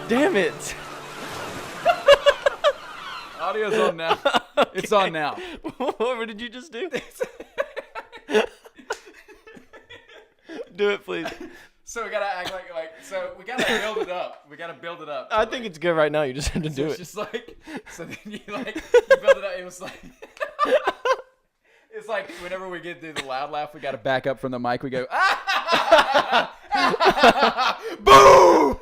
Damn it. Audio's on now. Okay. It's on now. What did you just do? Do it, please. So we gotta act like. So we gotta build it up. I think it's good right now. You just have to do it. It's just like. So then you build it up. It was like. It's like whenever we get through the loud laugh, we gotta back up from the mic. We go. Boom!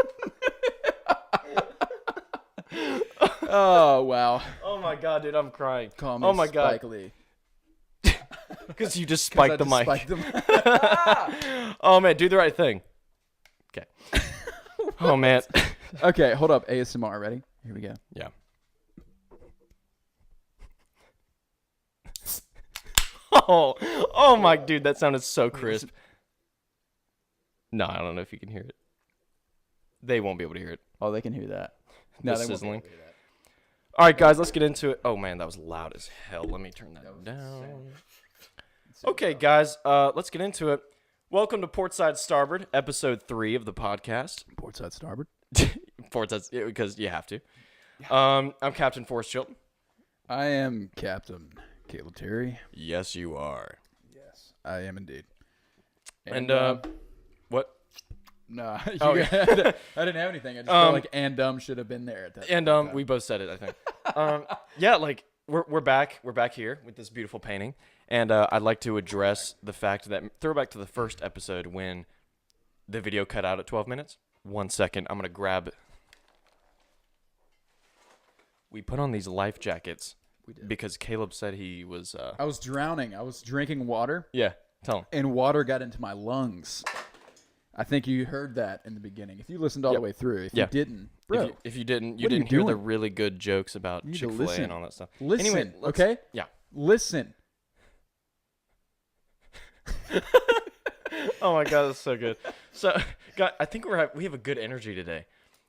Oh wow! Oh my god, dude, I'm crying. Call me oh my Spike god, Lee. because you just spiked the mic. Spiked the mic. Oh man, do the right thing. Okay. Oh man. Okay, hold up. ASMR, ready? Here we go. Yeah. Oh my dude, that sounded so crisp. No, I don't know if you can hear it. They won't be able to hear it. Oh, they can hear that. No, they won't be sizzling. able to hear that. All right, guys, let's get into it. Oh man, that was loud as hell. Let me turn that down. Okay, guys, let's get into it. Welcome to Portside Starboard, episode 3 of the podcast. Portside Starboard. Portside, because you have to. I'm Captain Forrest Chilton. I am Captain Caleb Terry. Yes, you are. Yes, I am indeed. And what? No, Oh, I didn't have anything. I just felt like and should have been there at that. And we both said it, I think. Yeah, like we're back. We're back here with this beautiful painting, and I'd like to address the fact that throwback to the first episode when the video cut out at 12 minutes. 1 second, I'm gonna grab. We put on these life jackets because Caleb said he was. I was drowning. I was drinking water. Yeah, tell him. And water got into my lungs. I think you heard that in the beginning. If you listened all the way through, if you didn't, bro. If you didn't, you what are you didn't hear the doing? really good jokes about Chick-fil-A and all that stuff. Listen, anyway, okay? Yeah. Listen. Oh my god, that's so good. So, God, I think we have a good energy today.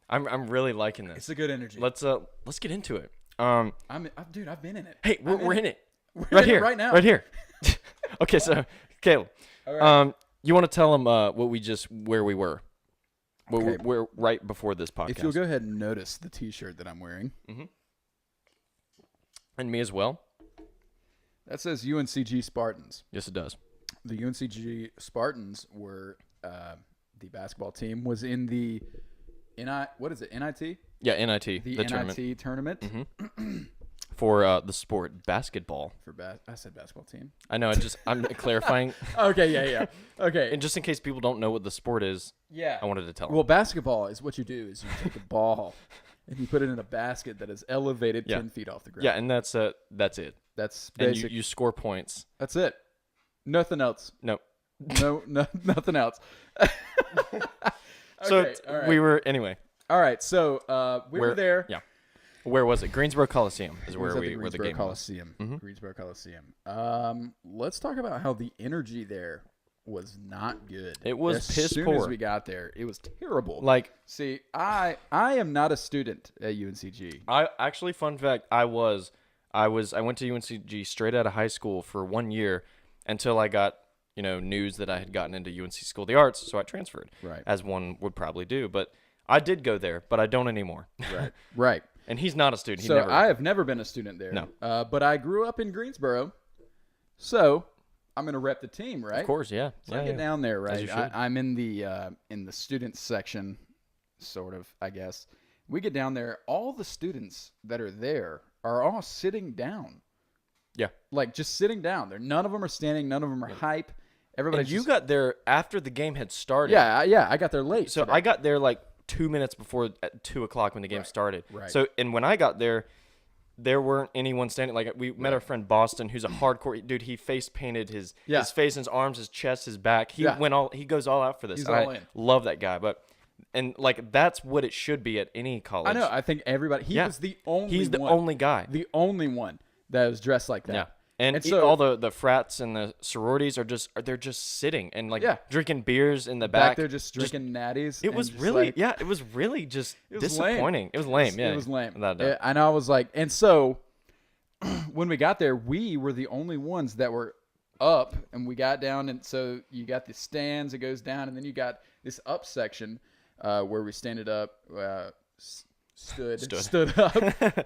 I'm really liking this. It's a good energy. Let's get into it. Dude, I've been in it. Hey, we're in it. We're Right in here, it right now. Right here. Okay, so Caleb, All right. you want to tell them where we were? Okay. We're right before this podcast. If you'll go ahead and notice the T-shirt that I'm wearing. Mm-hmm. And me as well. That says UNCG Spartans. Yes, it does. The UNCG Spartans were the basketball team was in the NIT? Yeah, NIT. The NIT tournament. Mm-hmm. For the sport basketball. I said basketball team. I know. I'm clarifying. Okay, yeah. Okay. And just in case people don't know what the sport is, yeah, I wanted to tell them. Well, basketball is what you do is you take a ball and you put it in a basket that is elevated 10 feet off the ground. Yeah, and that's it. That's and basic. you score points. That's it. Nothing else. No. No, nothing else. So Okay, all right. we were anyway. All right, so we were there. Yeah. Where was it? Greensboro Coliseum is It was where at where the Greensboro game Coliseum. was. Mhm. Greensboro Coliseum. Let's talk about how the energy there was not good. It was as piss soon poor. as we got there, it was terrible. Like, see, I am not a student at UNCG. I actually, fun fact, I went to UNCG straight out of high school for 1 year until I got news that I had gotten into UNC School of the Arts, so I transferred. Right. As one would probably do, but I did go there, but I don't anymore. Right. Right. And he's not a student. So I have never been a student there. No. But I grew up in Greensboro, so I'm gonna rep the team, right? Of course, yeah. So I get down there, As you right? should. I'm in the student section, sort of, I guess. We get down there. All the students that are there are all sitting down. Yeah. Like just sitting down. None of them are standing. None of them are hype. Everybody. And you got there after the game had started. Yeah. I got there late. So today. I got there like 2 minutes before at 2:00 when the game started. Right. So, and when I got there, there weren't anyone standing. Like, we met our friend Boston, who's a hardcore dude. He face painted his face, his arms, his chest, his back. He goes all out for this. He's And all I in. love that guy. And like, that's what it should be at any college. I know. I think everybody. He was the only. He's the one, only guy. The only one that was dressed like that. Yeah. And so all the frats and the sororities they're just sitting and like drinking beers in the back there just drinking natties. It was really it was really just disappointing. Lame. It was lame. It was lame. Without a doubt. And I was like, and so when we got there, we were the only ones that were up, and we got down, and so you got the stands, it goes down, and then you got this up section where we standed up stood up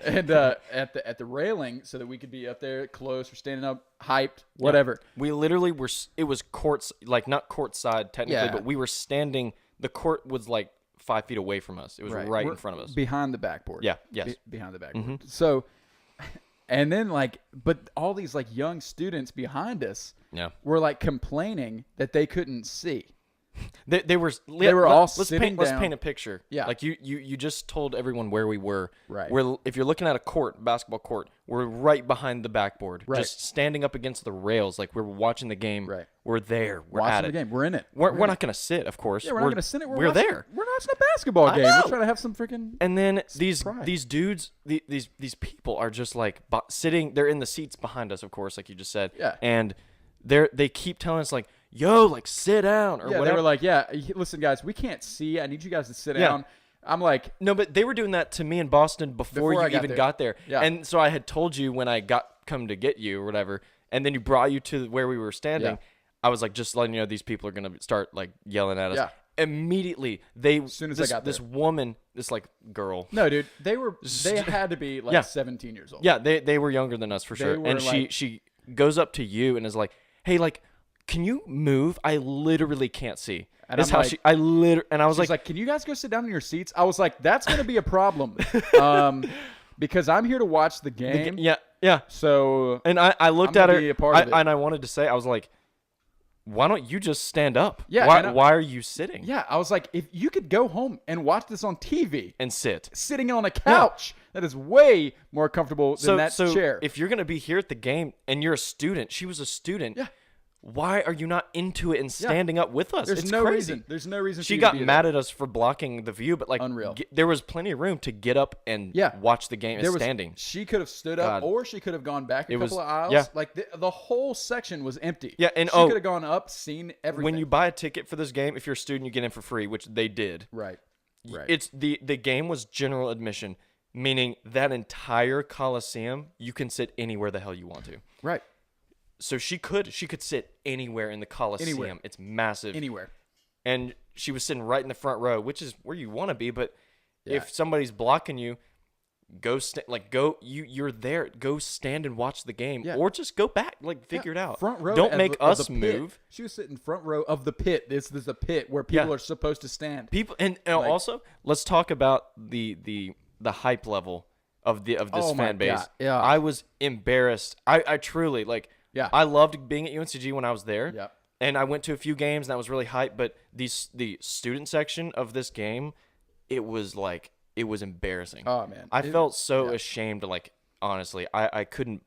and at the railing so that we could be up there close. We're standing up, hyped, whatever. Yeah. We literally were. It was courts, like not courtside technically, but we were standing. The court was like 5 feet away from us. It was right in front of us, behind the backboard. Yeah. Yes. Behind the backboard. So, and then but all these like young students behind us. Yeah. Were like complaining that they couldn't see. They were all sitting down. Let's paint a picture. Yeah. Like you just told everyone where we were. Right. If you're looking at a basketball court, we're right behind the backboard. Right. Just standing up against the rails like we're watching the game. Right. We're there. We're watching at the it. game. We're in it. We're not going to sit, of course. Yeah, we're not going to sit. We're there. We're watching a basketball game. We're trying to have some freaking. And then surprise. these dudes, these people are just like sitting. They're in the seats behind us, of course, like you just said. Yeah. And they keep telling us like, yo, like sit down or whatever. They were like, yeah, listen, guys, we can't see. I need you guys to sit down. I'm like, no, but they were doing that to me in Boston before you even got there. Yeah. And so I had told you when I come to get you or whatever, and then you brought you to where we were standing. Yeah. I was like, just letting you know, these people are gonna start like yelling at us. Yeah. Immediately, as soon as I got there. this woman, this like girl. No, dude, they had to be like 17 years old. Yeah, they were younger than us for sure. And she goes up to you and is like, hey, like, can you move? I literally can't see. And That's I'm how like, and I was like, can you guys go sit down in your seats? I was like, that's going to be a problem. Because I'm here to watch the game. Yeah. So, and I looked I'm at gonna her be a part of it. and I wanted to say, I was like, why don't you just stand up? Yeah. Why are you sitting? Yeah. I was like, if you could go home and watch this on TV And sit. sitting on a couch, that is way more comfortable than that chair. If you're going to be here at the game and you're a student, she was a student. Yeah. Why are you not into it and standing up with us? There's it's no crazy. reason. There's no reason. She for got you to be mad there. at us for blocking the view, but like, Unreal. There was plenty of room to get up and watch the game standing. She could have stood up, or she could have gone back a couple of aisles. Yeah. Like the whole section was empty. Yeah, and she could have gone up, seen everything. When you buy a ticket for this game, if you're a student, you get in for free, which they did. Right. It's the game was general admission, meaning that entire Coliseum, you can sit anywhere the hell you want to. Right. So she could sit anywhere in the Coliseum. Anywhere. It's massive. Anywhere. And she was sitting right in the front row, which is where you want to be. But if somebody's blocking you, you're there. Go stand and watch the game, or just go back. Like figure it out. Front row. Don't make us of the move. Pit. She was sitting front row of the pit. This is a pit where people are supposed to stand. People and also let's talk about the hype level of this fan base. God. Yeah. I was embarrassed. I truly like. Yeah. I loved being at UNCG when I was there. Yeah. And I went to a few games and that was really hype. But the student section of this game, it was embarrassing. Oh man. I felt so ashamed. Like honestly, I couldn't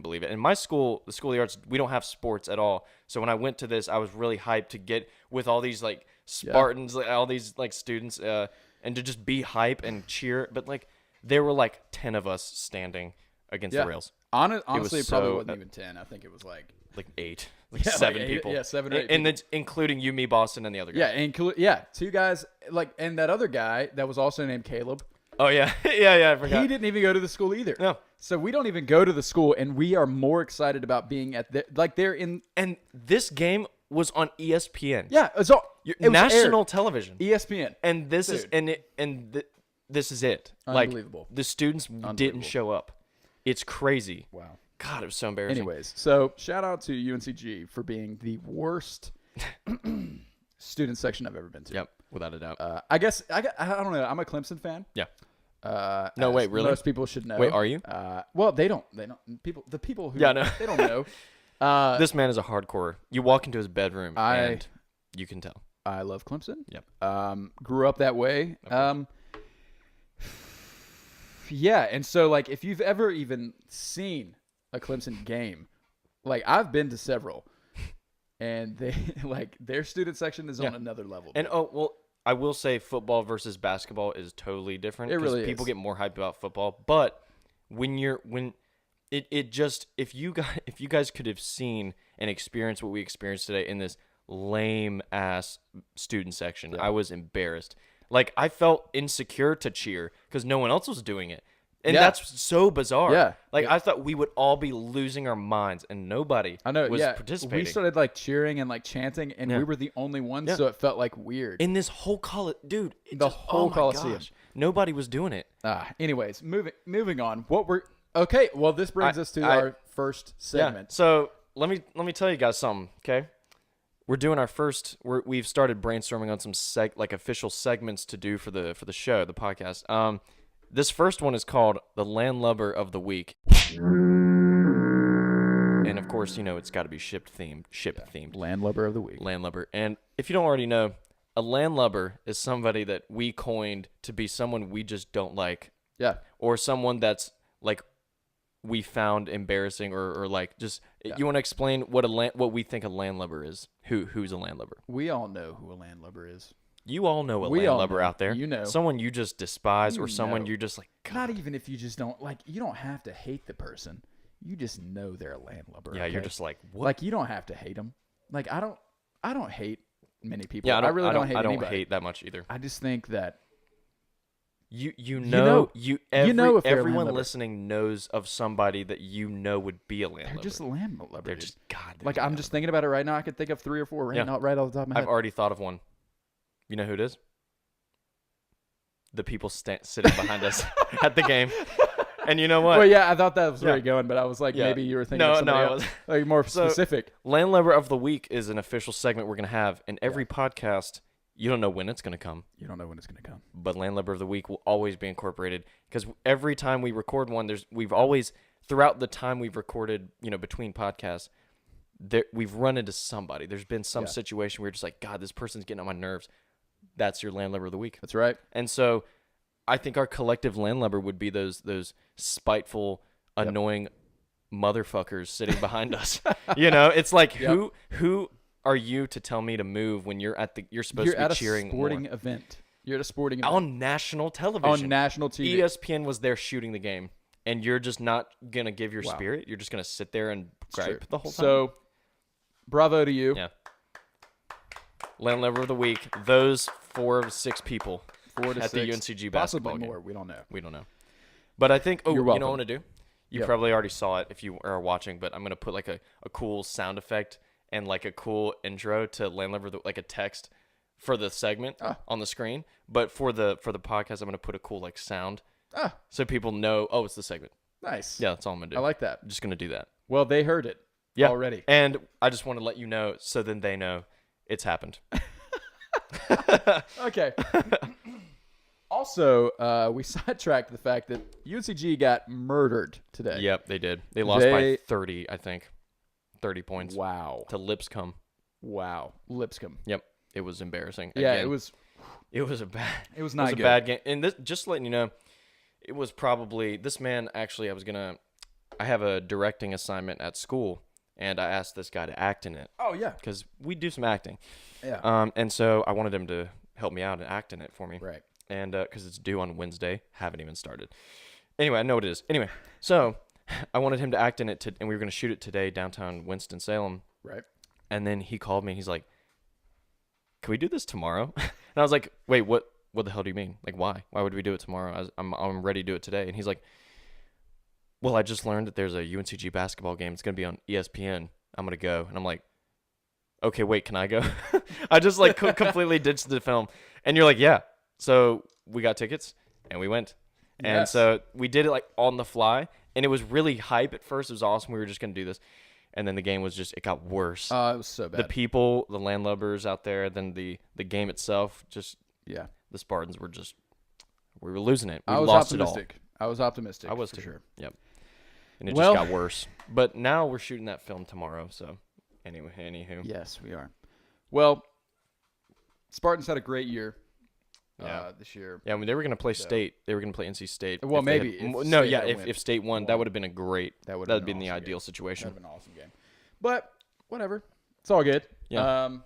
believe it. In my school, the School of the Arts, we don't have sports at all. So when I went to this, I was really hyped to get with all these like Spartans, like, all these like students, and to just be hype and cheer. But like there were like 10 of us standing against the rails. Honestly, it probably wasn't even 10. I think it was like 8, like 7 people. Yeah, 7 or 8 and that's including you, me, Boston, and the other guy. Yeah, 2 guys, like, and that other guy that was also named Caleb. Oh yeah, yeah, I forgot. He didn't even go to the school either. No. So we don't even go to the school, and we are more excited about being at they're in. And this game was on ESPN. Yeah, it national aired. television. ESPN. And this is this is it. Unbelievable. Like the students didn't show up. It's crazy. Wow. God, it was so embarrassing. Anyways, so shout out to UNCG for being the worst student section I've ever been to. Yep, without a doubt. I don't know. I'm a Clemson fan. Yeah. No, wait, really? Most people should know. Wait, are you? Well, they don't. The people who no. They don't know. This man is a hardcore. You walk into his bedroom and you can tell. I love Clemson. Yep. Grew up that way. Yeah, and so like if you've ever even seen a Clemson game, like I've been to several, and they like their student section is on another level. And I will say football versus basketball is totally different. It really people is. get more hyped about football, but if you guys could have seen and experienced what we experienced today in this lame ass student section, I was embarrassed. Like I felt insecure to cheer because no one else was doing it. And that's so bizarre. Yeah. Like I thought we would all be losing our minds and nobody was participating. We started like cheering and like chanting and we were the only ones, so it felt like weird. In this whole Coliseum, dude. The whole Coliseum. Gosh. Nobody was doing it. Anyways, moving on. Okay? Well, this brings us to our first segment. Yeah. So let me tell you guys something. Okay, we're doing our first. We've started brainstorming on some official segments to do for the show, the podcast. This first one is called the Landlubber of the Week. And of course, it's got to be ship themed. Landlubber of the Week. Landlubber. And if you don't already know, a landlubber is somebody that we coined to be someone we just don't like. Yeah. Or someone that's like we found embarrassing or like just you want to explain what we think a landlubber is? Who's a landlubber? We all know who a landlubber is. You all know a landlubber out there. You know. Someone you just despise or someone you're just like, God. Not even if you just don't like, you don't have to hate the person. You just know they're a landlubber. Yeah, okay? you're just like, what? Like, you don't have to hate them. Like, I don't hate many people. Yeah, I really don't hate I don't anybody. hate that much either. I just think that everyone landlubber. listening knows of somebody that would be a landlubber. They're just a landlubber. They're just God. Like, I'm just thinking about it right now. I could think of 3 or 4 right off the top of my head. I've already thought of one. You know who it is? The people sitting behind us at the game. And you know what? Well, yeah, I thought that was where you're going, but I was like, maybe you were thinking of somebody else. Like, more specific. Landlubber of the Week is an official segment we're going to have. And every podcast, you don't know when it's going to come. You don't know when it's going to come. But Landlubber of the Week will always be incorporated. Because every time we record one, we've always, throughout the time we've recorded, between podcasts, we've run into somebody. There's been some situation where you're just like, God, this person's getting on my nerves. That's your Landlubber of the Week. That's right. And so I think our collective landlubber would be those spiteful, annoying motherfuckers sitting behind us. It's like who are you to tell me to move when you're supposed to be cheering? You're at a sporting event. You're at a sporting event on national television. On national TV. ESPN was there shooting the game, and you're just not gonna give your spirit. You're just gonna sit there and gripe the whole time. So, bravo to you. Yeah. Landlubber of the Week. Those 4 of 6 people. 4 to 6. At the UNCG basketball Possibly game. more. We don't know. But I think, You're you know welcome. what I want to do? You probably already saw it if you are watching, but I'm going to put like a cool sound effect and like a cool intro to Landlubber, like a text for the segment on the screen. But for the podcast, I'm going to put a cool like sound so people know, it's the segment. Nice. Yeah, that's all I'm going to do. I like that. I'm just going to do that. Well, they heard it already. And I just want to let you know so then they know it's happened. Okay. Also, we sidetracked the fact that UNCG got murdered today. Yep, they did. They lost by 30, I think. 30 points. Wow. To Lipscomb. Wow. Lipscomb. Yep. It was embarrassing. Yeah, Again, it was bad. It was not good. good. A bad game. And this, just letting you know, it was probably this man. Actually, I have a directing assignment at school, and I asked this guy to act in it. Oh yeah. Because we do some acting. Yeah. And so I wanted him to help me out and act in it for me. Right. And because it's due on Wednesday, haven't even started. Anyway, I know what it is. Anyway, so I wanted him to act in it, and we were going to shoot it today downtown Winston-Salem. Right. And then he called me, and he's like, "Can we do this tomorrow?" And I was like, "Wait, what the hell do you mean? Like, why? Why would we do it tomorrow? I'm ready to do it today." And he's like, "Well, I just learned that there's a UNCG basketball game. It's going to be on ESPN. I'm going to go." And I'm like, "Okay, wait, can I go?" I just like completely ditched the film. And you're like, "Yeah." So we got tickets and we went. And so we did it like on the fly, and it was really hype at first. It was awesome. We were just going to do this. And then the game was it got worse. It was so bad. The people, the landlubbers out there, then the game itself, the Spartans we were losing it. We lost it all. I was optimistic. I was for too. Sure. Yep. And it just got worse. But now we're shooting that film tomorrow. So anyway, anywho. Yes, we are. Well, Spartans had a great year. This year. Yeah, I mean, they were going to play State. They were going to play NC State. Well, maybe. If State won, that would have been a great. That would have been the ideal situation. That would have been an awesome game. But whatever, it's all good. Yeah.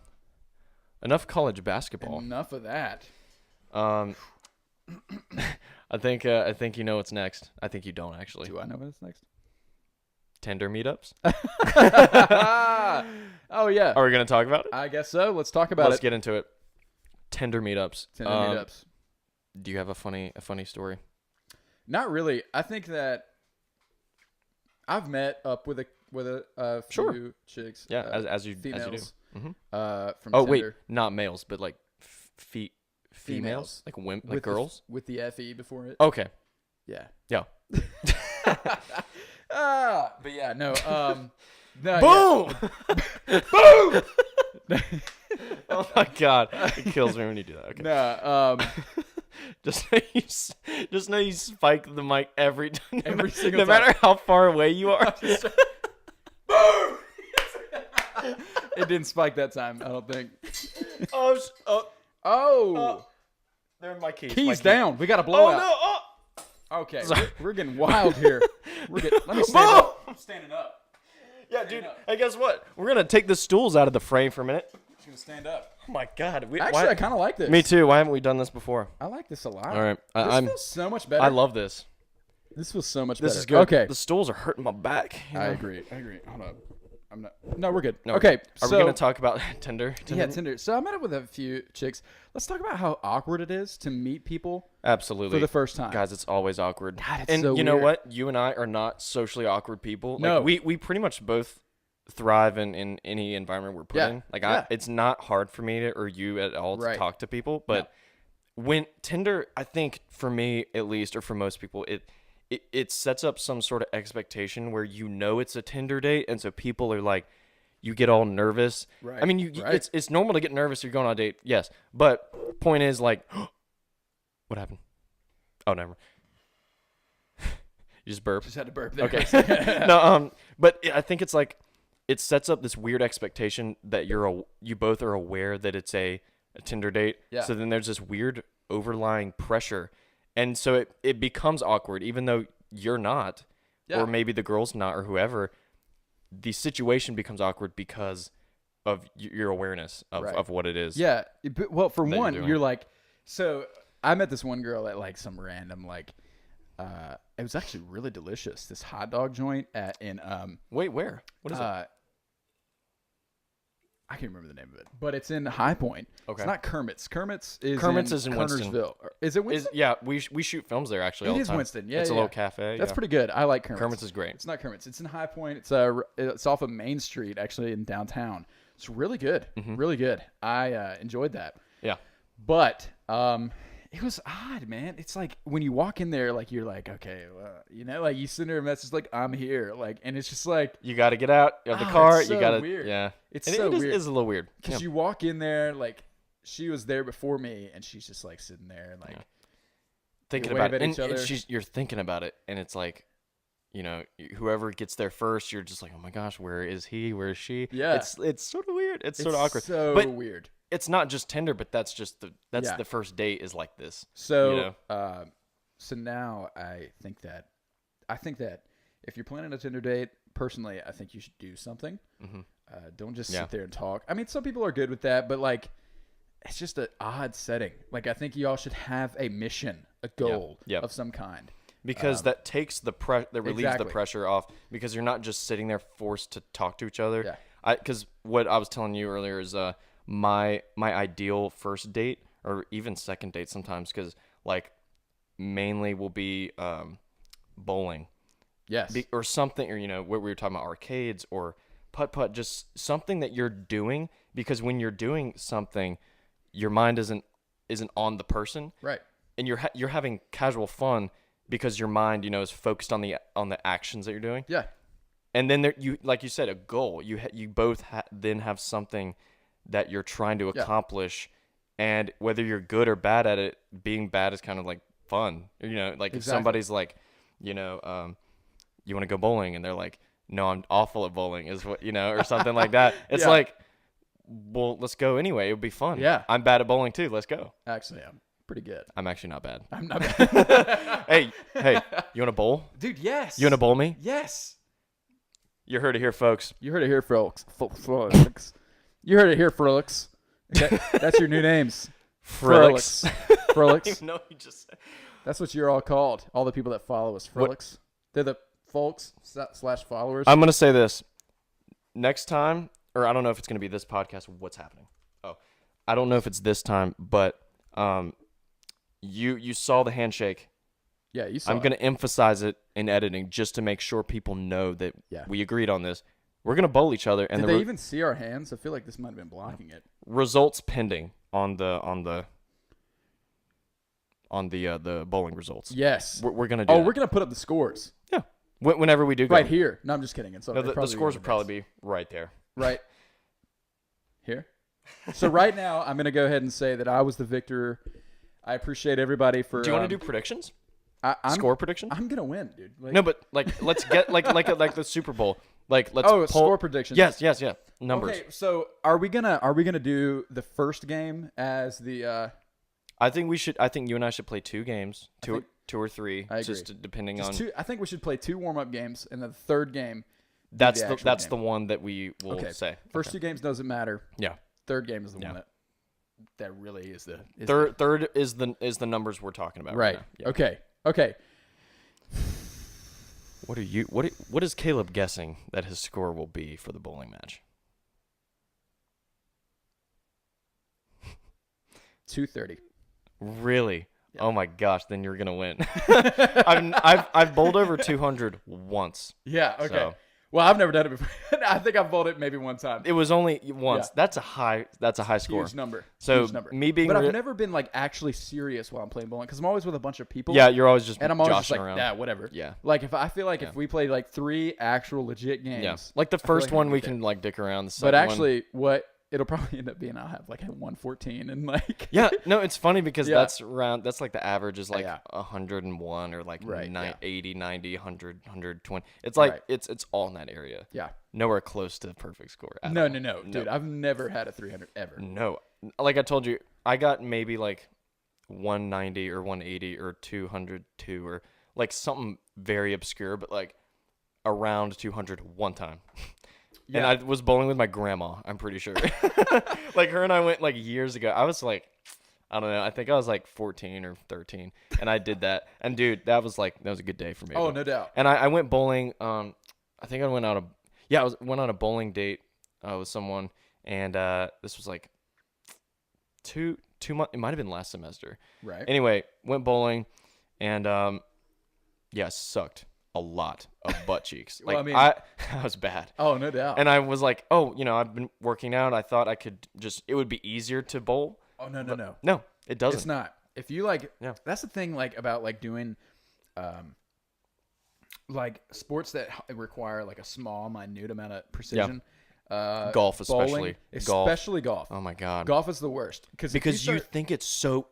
Enough college basketball. Enough of that. I think you know what's next. I think you don't actually. Do I know what's next? Tinder Meet-ups. Oh yeah. Are we going to talk about it? I guess so. Let's talk about it. Let's get into it. Tinder Meet-ups. Tinder Meet-ups. Do you have a funny story? Not really. I think that I've met up with a few chicks. Yeah, as you females, do. Mm-hmm. From Tinder. Wait, not males, but like females, like women, like with girls, with the FE before it. okay, Yeah. yeah. But yeah, no. No. Boom! Yeah. Boom! Oh my god, it kills me when you do that. Okay. No. Just know you spike the mic every time. Every single no time. matter how far away you are. Boom! It didn't spike that time, I don't think. Oh. They're my keys. Keys down. We got to blow out. No! Oh. Okay, Sorry. we're getting wild here. Let me stand up. I'm standing up. Yeah, dude. Hey, guess what? We're gonna take the stools out of the frame for a minute. I'm just gonna stand up. Oh my god. Actually, I kind of like this. Me too. Why haven't we done this before? I like this a lot. All right. This feels so much better. I love this. This feels so much better. This is good. Okay. The stools are hurting my back. I agree. Hold up. I'm not. No, we're good. No, okay. Are we gonna talk about Tinder? Yeah, Tinder. So I met up with a few chicks. Let's talk about how awkward it is to meet people Absolutely. for the first time. Guys, it's always awkward. God, it's and so you know weird. what? You and I are not socially awkward people. Like, No. we pretty much both thrive in any environment we're put Yeah. in. Like Yeah. it's not hard for me or you at all to Right. talk to people. But when Tinder, I think for me at least, or for most people, it sets up some sort of expectation where you know it's a Tinder date, and so people are like, you get all nervous. Right. I mean, Right. it's normal to get nervous if you're going on a date, yes. But point is like, what happened? Oh, never. You just burped. Just had to burp there. Okay. No, but I think it's like it sets up this weird expectation that you both are aware that it's a Tinder date. Yeah. So then there's this weird overlying pressure, and so it becomes awkward, even though you're not, Yeah. or maybe the girl's not, or whoever. The situation becomes awkward because of your awareness of what it is. Yeah. Well, for you're one, doing. you're like, so I met this one girl at like some random like, it was actually really delicious. This hot dog joint in Wait, where? What is it? I can't remember the name of it, but it's in High Point. Okay. It's not Kermit's. Kermit's is in Winston. Kernersville. Is it Winston? Yeah, we shoot films there actually. It all the is time. Winston. Yeah, it's a yeah. little cafe. That's yeah. pretty good. I like Kermit's. Kermit's is great. It's not Kermit's. It's in High Point. It's off of Main Street, actually, in downtown. It's really good. Really good. I enjoyed that. Yeah. But it was odd, man. It's like when you walk in there, like you're like, okay, like you send her a message like, I'm here, like, and it's just like You got to get out of the car. it's You so got to, weird. yeah. It's And so it weird. is a little weird. because you walk in there, like she was there before me, and she's just like sitting there, like thinking you about wave it, at each and other. you're thinking about it, and it's like, whoever gets there first, you're just like, oh my gosh, where is he? Where is she? Yeah. It's sort of weird. It's sort of awkward. So but weird. it's not just Tinder, but that's just Yeah. the first date is like this. So, so now I think that if you're planning a Tinder date, personally, I think you should do something. Don't just sit there and talk. I mean, some people are good with that, but like, it's just an odd setting. Like, I think y'all should have a mission, a goal of some kind. Because that takes that relieves Exactly. the pressure off, because you're not just sitting there forced to talk to each other. Yeah. Because what I was telling you earlier is my ideal first date, or even second date sometimes, because like mainly will be bowling. Yes. Or something, or what we were talking about, arcades or putt-putt, just something that you're doing, because when you're doing something, your mind isn't on the person, Right. and you're having casual fun because your mind is focused on the actions that you're doing. Yeah. And then you, like you said, a goal. You both then have something that you're trying to accomplish, and whether you're good or bad at it, being bad is kind of like fun. Like if somebody's like, you want to go bowling, and they're like, no, I'm awful at bowling, is what or something like that. It's like, well, let's go anyway. It would be fun. Yeah. I'm bad at bowling too. Let's go. Actually, I'm pretty good. I'm actually not bad. I'm not bad. Hey, you want to bowl? Dude, yes. You want to bowl me? Yes. You heard it here, folks. You heard it here, folks. You heard it here, Frolix. Okay, that's your new names. Frolix. Frolix. No, you just said. That's what you're all called. All the people that follow us, Frolix. They're the folks / followers. I'm going to say this. Next time, or I don't know if it's going to be this podcast, what's happening? Oh, I don't know if it's this time, but you saw the handshake. Yeah, you saw I'm it. going to emphasize it in editing just to make sure people know that we agreed on this. We're going to bowl each other. And Did they even see our hands? I feel like this might have been blocking it. Results pending on the the bowling results. Yes. We're gonna do. Oh, we're gonna put up the scores. Yeah. Whenever we do go. Right here. No, I'm just kidding. No, the scores would probably be right there. Right here. So right now, I'm gonna go ahead and say that I was the victor. I appreciate everybody for. Do you want to do predictions? Score predictions? I'm gonna win, dude. No, but let's get like the Super Bowl. Let's score predictions. Yes, yeah. Numbers. Okay, so are we gonna do the first game as the? I think you and I should play 2 games, two or 3, I agree. just depending on. I think we should play 2 warm-up games, and then the third game. That's the one that we will say. First 2 games doesn't matter. Yeah. Third game is the one that really is the third is the numbers we're talking about. Right. Yeah. Okay. What is Caleb guessing that his score will be for the bowling match? 230. Really? Yeah. Oh my gosh! Then you're gonna win. I've bowled over 200 once. Yeah. Okay. So. Well, I've never done it before. I think I've bowled it maybe one time. It was only once. Yeah. That's a high score. Huge number. So Huge number. me being, but I've never been like actually serious while I'm playing bowling because I'm always with a bunch of people. Yeah, you're always just and I'm always joshing just like, around. yeah, whatever. Yeah. Like if I feel like if we played like 3 actual legit games. Yeah. Like the first one we can like dick around. The second but actually, what it'll probably end up being, I'll have like a 114 and like. Yeah. No, it's funny because that's like the average is like 101 or like 80, 90, 100, 120. It's like it's all in that area. Yeah. Nowhere close to the perfect score. No, dude. I've never had a 300 ever. No. Like I told you, I got maybe like 190 or 180 or 202 or like something very obscure, but like around 200 one time. Yeah. And I was bowling with my grandma, I'm pretty sure. Like her and I went like years ago. I was like, I don't know. I think I was like 14 or 13 and I did that. And dude, that was a good day for me. Oh, no doubt. And I went bowling. I think I went went on a bowling date with someone, and this was like 2 months. It might have been last semester. Right. Anyway, went bowling, and sucked a lot of butt cheeks. Like well, I was bad. Oh, no doubt. And I was like, I've been working out. I thought I could it would be easier to bowl. Oh, no. No, it doesn't. It's not. If you that's the thing about like doing, like sports that require like a small, minute amount of precision. Yeah. Golf, bowling, especially golf. Oh my god, golf is the worst because you think it's so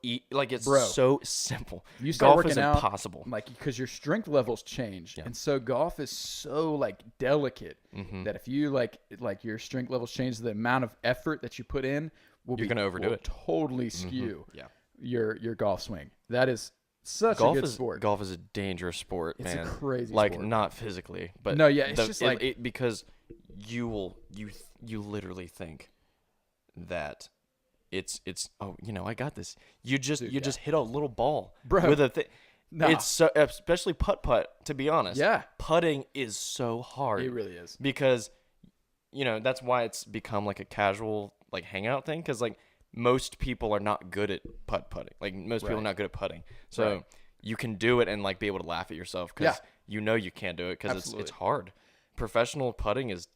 so simple. You start golf working is out, impossible, like because your strength levels change, and so golf is so like delicate that if you like your strength levels change, the amount of effort that you put in you're gonna overdo it. Totally skew your golf swing. That is such a good sport. Golf is a dangerous sport, man. It's a crazy like sport. Not physically, but it's just because you literally think that it's I got this. You just hit a little ball, bro, with a thing. No. It's so, especially putt. To be honest, putting is so hard. It really is, because that's why it's become like a casual like hangout thing, because like most people are not good at putting. Like most people are not good at putting, so you can do it and like be able to laugh at yourself because you can't do it because it's hard. Professional putting is.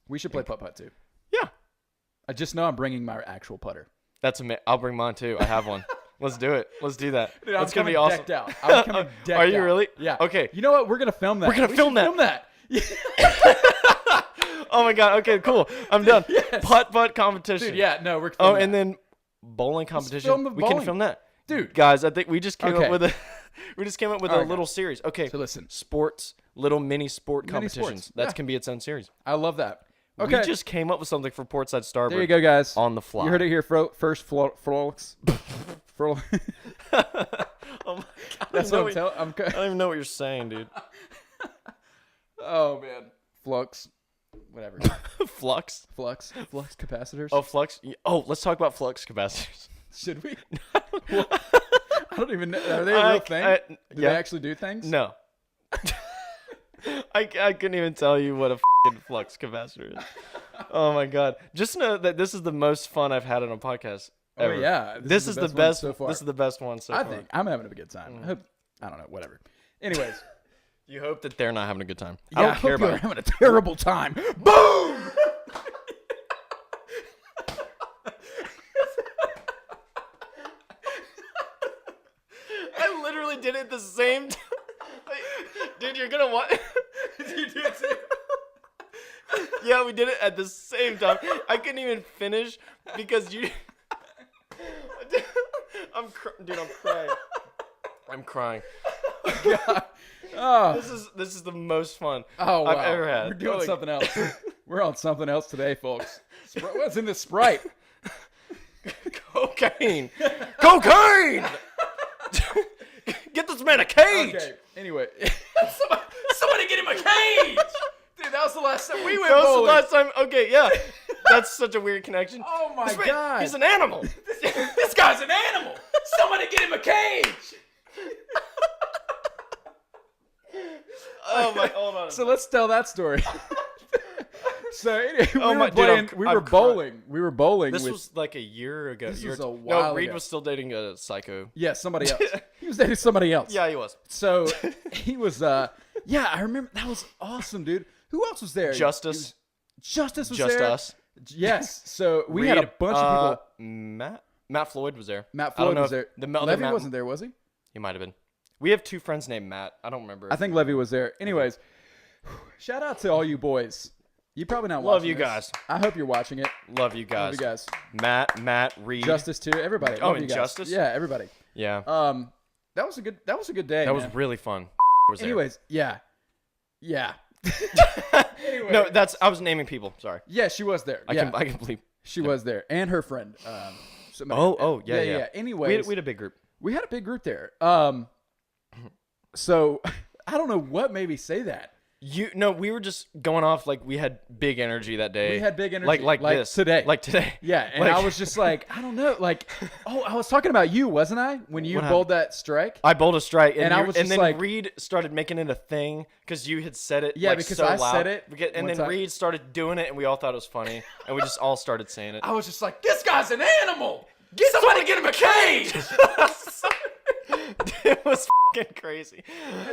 We should play putt too. Yeah, I just know I'm bringing my actual putter. That's I'll bring mine too. I have one. Let's do it. Let's do that. Dude, That's gonna be awesome. Decked out. I'm coming decked out. Are you really? Yeah. Okay. You know what? We're gonna film that. We're gonna film that. Yeah. Oh my god. Okay. Cool. I'm done. Yes. Putt competition. Dude, yeah. No, we're. Oh, and then bowling competition. We can film that. Dude, guys, I think we just came up with a. We just came up with a little series. Okay. So listen. Sports, little mini sport competitions. That can be its own series. I love that. Okay. We just came up with something for Portside Starboard. There you go, guys. On the fly. You heard it here first, Frolix. Oh my god. That's what I'm telling. I don't even know what you're saying, dude. Oh man. Flux. Whatever. Flux capacitors. Oh, flux. Oh, let's talk about flux capacitors. Should we? I don't even know. Are they a real thing? Do they actually do things? No. I couldn't even tell you what a f***ing flux capacitor is. Oh my god. Just know that this is the most fun I've had on a podcast ever. Oh yeah. This is the best so far. This is the best one so far. I think I'm having a good time. I don't know, whatever. Anyways. You hope that they're not having a good time. Yeah, I don't care about having a terrible time. Boom! actually did it at the same time. Dude, you're gonna want. Did you do it too? Yeah, we did it at the same time. I couldn't even finish because you. Dude, I'm crying. I'm crying. God. Oh. This is the most fun I've ever had. We're doing something else. We're on something else today, folks. What's in this Sprite? Cocaine. Cocaine. Get this man a cage. Okay. Anyway, somebody get him a cage. Dude, that was the last time we went That was bowling. the last time. Okay, yeah. That's such a weird connection. Oh my This man, God. he's an animal. This guy's an animal. Somebody get him a cage. Oh my, hold on. So let's tell that story. So anyway, Oh we my- were dude, playing. I'm We were bowling. We were bowling. This with, was like a year ago. This Year was a no, while Reed ago. was still dating a psycho. Yeah, somebody else. He was dating somebody else. Yeah, he was. So he was. Yeah, I remember that was awesome, dude. Who else was there? Justice. Justice was Just there. us. Yes. So we had a Reed, bunch of people. Matt Floyd was there. Matt I don't Floyd know was if there. The other Levy Matt, wasn't there, was he? He might have been. We have two friends named Matt. I don't remember. I think Levy was there. Anyways, shout out to all you boys. You probably not Love watching you this. guys. I hope you're watching it. Love you guys. Love you guys. Matt, Reed. Justice too. Everybody. Oh, Love and you guys. Justice? Yeah, everybody. Yeah. That was a good day. That was man. really fun. Was there. Anyways, yeah. Anyway. No, I was naming people. Sorry. Yeah, she was there. I can believe. She was there, and her friend. Yeah. Anyways, we had a big group. we had a big group there. So I don't know what made me say that. We were just going off like we had big energy that day. We had big energy, like this today. Like today. Yeah, and Like- I was just like, I don't know, like, I was talking about you, wasn't I? When you What bowled that strike. I bowled a strike, And I was just then like- Reed started making it a thing because you had said it. Yeah, like, because so I loud. said it And one then time. Reed started doing it, and we all thought it was funny, and we just all started saying it. I was just like, this guy's an animal. Somebody get him a cage. It was fucking crazy.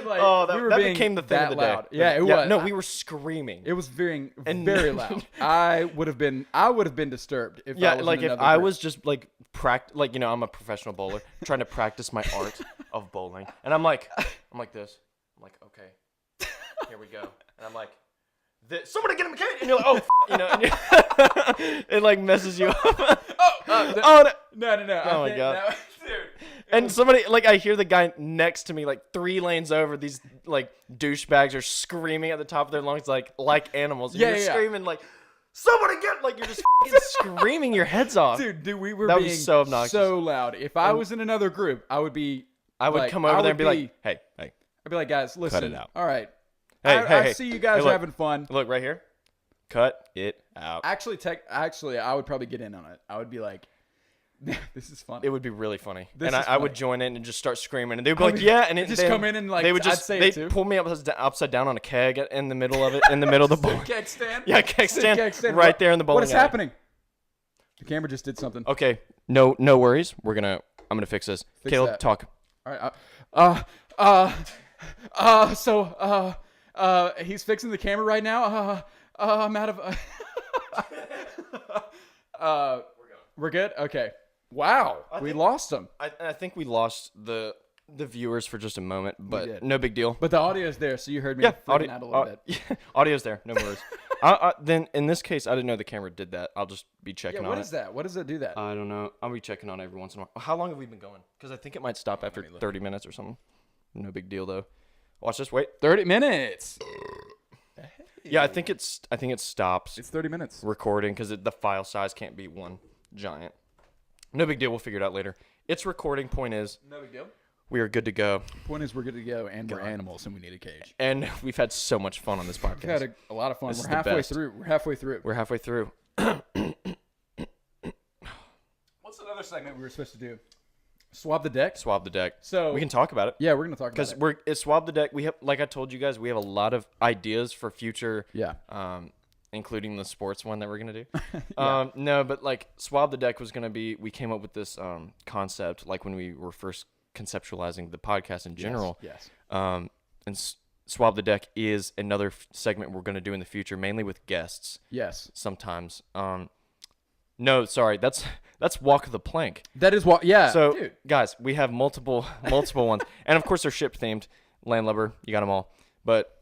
Like, Oh, we were that being became the thing that of the day. loud. Yeah, it was. No, we were screaming. It was very, And- very loud. I would have been disturbed if I Yeah, was like in if another I group. was just like I'm a professional bowler trying to practice my art of bowling, and I'm like this. I'm like, okay, here we go, and I'm like, somebody get him a cage, and you're like, it like messes you up. No. No. Oh my God. No, dude. And somebody, like, I hear the guy next to me, like 3 lanes over, these like douchebags are screaming at the top of their lungs, like animals. And you're screaming like, somebody get, like, you're just fucking screaming your heads off. Dude, we were That being was so obnoxious. so loud. If I was in another group, I would be. I would like, come over there and be would like, hey. I'd be like, guys, listen. it out. All right. Hey, I hey. see you guys Hey, look. having fun. Look right here. Cut it out. Actually, I would probably get in on it. I would be like, this is funny. It would be really funny. This And is I would funny. join in and just start screaming. And they'd be like, yeah. And just come in and, like, they would I'd just, say it they'd too. pull me upside down on a keg in the middle of it, in the middle of the bowl. Keg stand? Yeah, keg stand. Right Right there in the bowling What is alley. happening? The camera just did something. Okay. No worries. I'm going to fix this. Fix Caleb, that. talk. All right. So he's fixing the camera right now. I'm out of. We're good. Okay. Wow. We lost him, I think we lost the viewers for just a moment, but did. no big deal. but the audio's there, so you heard me Yeah, freaking out a little bit. yeah, audio's there. No worries. Then in this case, I didn't know the camera did that. I'll just be checking Yeah. on What it. is that? What does it do that? I don't know. I'll be checking on it every once in a while. How long have we been going? Because I think it might stop after 30 minutes or something. No big deal though. Watch this. Wait. 30 minutes. Yeah, I think it stops It's 30 minutes. recording because the file size can't be one giant. No big deal. We'll figure it out later. It's recording. Point is, No big deal. we are good to go, Point is, we're good to go, and we're animals, and we need a cage. and we've had so much fun on this podcast. We've had a lot of fun. This is We're the halfway best. through. We're halfway through. We're halfway through. What's another segment we were supposed to do? Swab the deck. Swab the deck. So We can talk about it. Yeah, we're gonna talk about Because it. it's Swab the Deck. We have, like I told you guys, we have a lot of ideas for future, Yeah. including the sports one that we're gonna do. Yeah. No, but like Swab the Deck was gonna be. We came up with this concept like when we were first conceptualizing the podcast in general. Yes. And Swab the Deck is another segment we're gonna do in the future, mainly with guests Yes. sometimes. No, sorry. That's walk the plank. That is what. Yeah. So, dude. guys, we have multiple ones, and of course they're ship themed. Landlubber, you got them all. But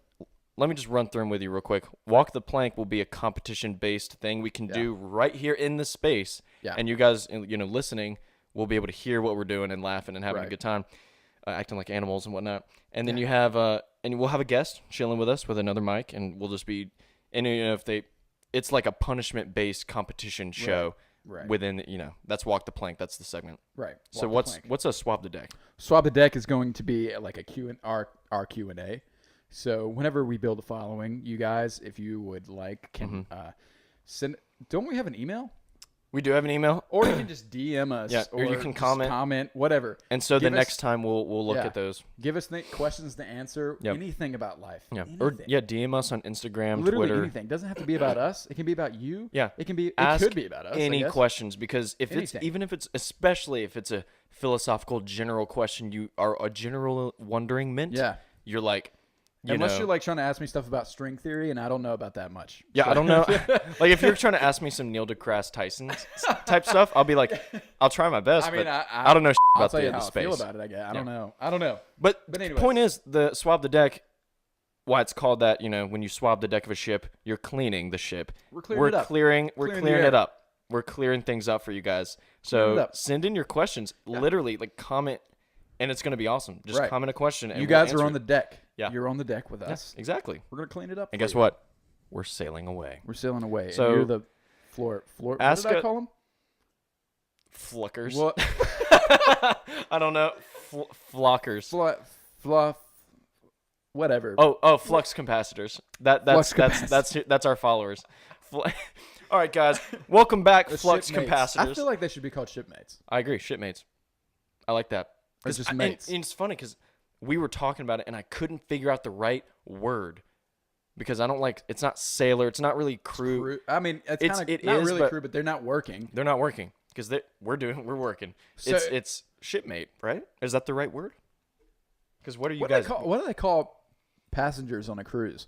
let me just run through them with you real quick. Walk the plank will be a competition based thing we can do right here in the space, and you guys, listening, will be able to hear what we're doing and laughing and having a good time, acting like animals and whatnot. And then you have and we'll have a guest chilling with us with another mic, and we'll just be, and it's like a punishment based competition show. Right. Within, that's Walk the Plank. That's the segment. Right. So what's a Swab the Deck? Swab the Deck is going to be like our Q&A. So whenever we build a following, you guys, if you would like, can send. Don't we have an email? We do have an email, or you can just DM us. Yeah, or you can comment, whatever. And so next time we'll look at those. Give us questions to answer. Anything about life. Yeah, or DM us on Instagram, literally Twitter. Anything. Doesn't have to be about us. It can be about you. Yeah, it can be. It could be about us. Any questions, because especially if it's a philosophical general question, you are a general wonderment. Yeah, you're like. Unless you're like trying to ask me stuff about string theory, and I don't know about that much. Yeah, so. I don't know. Like if you're trying to ask me some Neil deGrasse Tyson type stuff, I'll be like, I'll try my best. I mean, but I don't know about the space. I feel about it. I guess. I don't know. But anyway, the point is, the swab the deck. Why it's called that? When you swab the deck of a ship, you're cleaning the ship. We're clearing it up. We're clearing things up for you guys. So send in your questions. Literally, like comment. And it's going to be awesome. Just comment a question. And you guys are on the deck. Yeah. You're on the deck with us. Yeah, exactly. We're going to clean it up. And guess what? We're sailing away. So and you're the floor. What did I call them? Fluckers. What? I don't know. Flockers. Whatever. Oh, flux capacitors. That's our followers. All right, guys. Welcome back, flux capacitors. I feel like they should be called shipmates. I agree. Shipmates. I like that. Or just mates. And it's funny because we were talking about it and I couldn't figure out the right word because I don't like. It's not sailor. It's not really crew. I mean, it's kind of not really crew, but they're not working. They're not working because we're working. So, it's shipmate, right? Is that the right word? Because what are you guys? What do they call passengers on a cruise?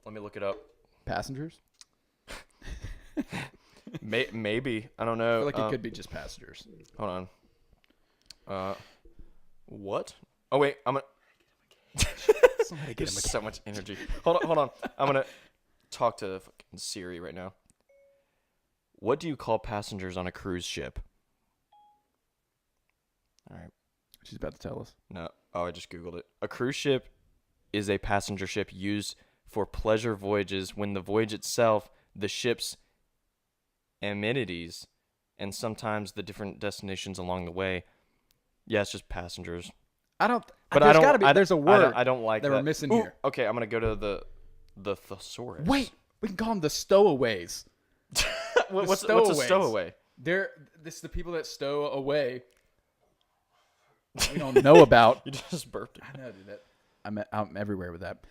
Let me look it up. Passengers. Maybe I don't know. I feel like it could be just passengers. Hold on. What? Oh wait, I'm gonna. Somebody get There's so much energy. Hold on. I'm gonna talk to fucking Siri right now. What do you call passengers on a cruise ship? All right. She's about to tell us. No. Oh, I just googled it. A cruise ship is a passenger ship used for pleasure voyages when the voyage itself, the ship's amenities, and sometimes the different destinations along the way. Yeah, it's just passengers. There's a word. I don't like that we're missing here. Okay, I'm gonna go to the thesaurus. Wait, we can call them the stowaways. What's a stowaway? This is the people that stow away. We don't know about. You just burped. I know, dude. I'm everywhere with that.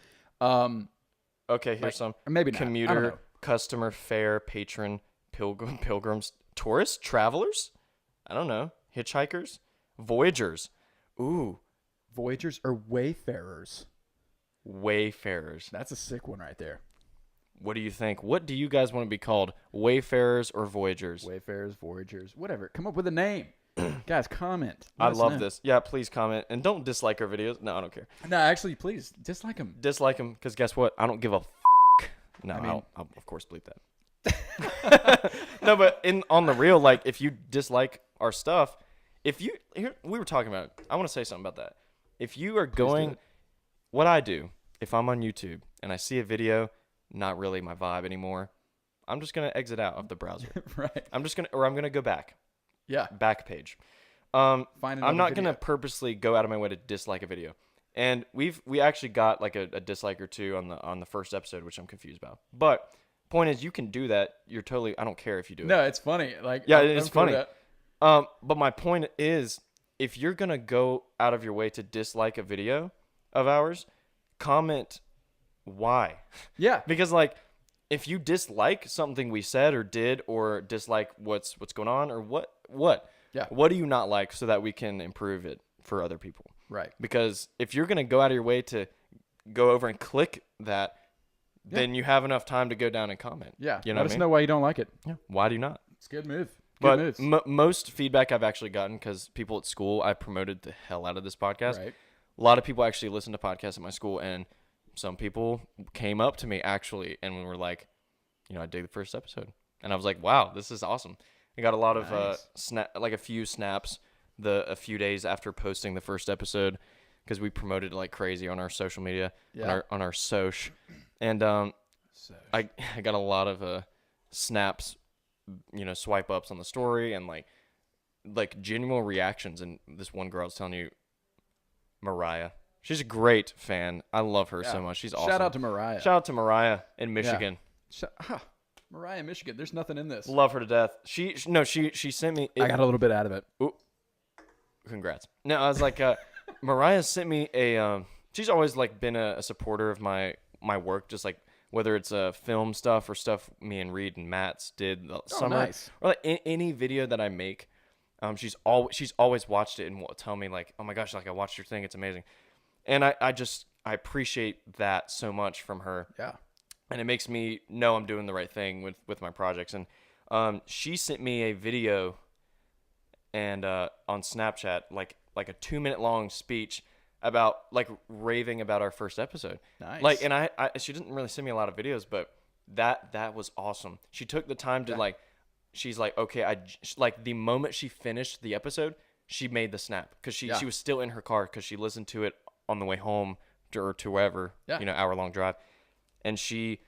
Okay, here's some. Maybe not. Commuter, customer, fare, patron, pilgrims, tourists, travelers. I don't know. Hitchhikers, voyagers. Ooh, voyagers or wayfarers. Wayfarers. That's a sick one right there. What do you think? What do you guys want to be called? Wayfarers or voyagers? Wayfarers, voyagers, whatever. Come up with a name. Guys, comment. I love this. Yeah, please comment. And don't dislike our videos. No, I don't care. No, actually, please, dislike them. Dislike them, because guess what? I don't give a No, I'll of course bleep that. No, but on the real, like, if you dislike our stuff, we were talking about it. I want to say something about that. If you are going, what I do, if I'm on YouTube and I see a video, not really my vibe anymore, I'm just going to exit out of the browser. Right. I'm going to go back. Yeah. Back page. I'm not going to purposely go out of my way to dislike a video. And we actually got like a dislike or two on the first episode, which I'm confused about. But point is, you can do that. I don't care if you do it. No, it's funny. Like, yeah, it's funny. But my point is, if you're going to go out of your way to dislike a video of ours, comment why. Yeah. Because like, if you dislike something we said or did, or dislike what's going on, or what? Yeah. What do you not like, so that we can improve it for other people? Right. Because if you're going to go out of your way to go over and click that, then you have enough time to go down and comment. Yeah. You know Let us know why you don't like it. Yeah. Why do you not? It's a good move. But most feedback I've actually gotten, because people at school, I promoted the hell out of this podcast. Right. A lot of people actually listen to podcasts at my school, and some people came up to me actually and were like, I dig the first episode. And I was like, wow, this is awesome. I got a lot of a few snaps a few days after posting the first episode, because we promoted like crazy on our social media, on our soch. And I got a lot of snaps, swipe ups on the story, and like genuine reactions. And this one girl I was telling you, Mariah, she's a great fan. I love her so much. She's awesome. Shout out to Mariah. Shout out to Mariah in Michigan. Mariah, Michigan. There's nothing in this. Love her to death. She sent me. I got a little bit out of it. Ooh, congrats. No, I was like, Mariah sent me she's always like been a supporter of my work, just like whether it's film stuff or stuff me and Reed and Matt's did the summer, nice. or like any video that I make. She's always watched it and will tell me like, oh my gosh, like I watched your thing, it's amazing. And I appreciate that so much from her. Yeah. And it makes me know I'm doing the right thing with my projects. And she sent me a video and on Snapchat, like a 2-minute long speech about like raving about our first episode. Nice. Like, and I she didn't really send me a lot of videos, but that was awesome. She took the time to like, she's like, okay, like the moment she finished the episode, she made the snap, because she was still in her car, because she listened to it on the way home to wherever, hour-long drive. And she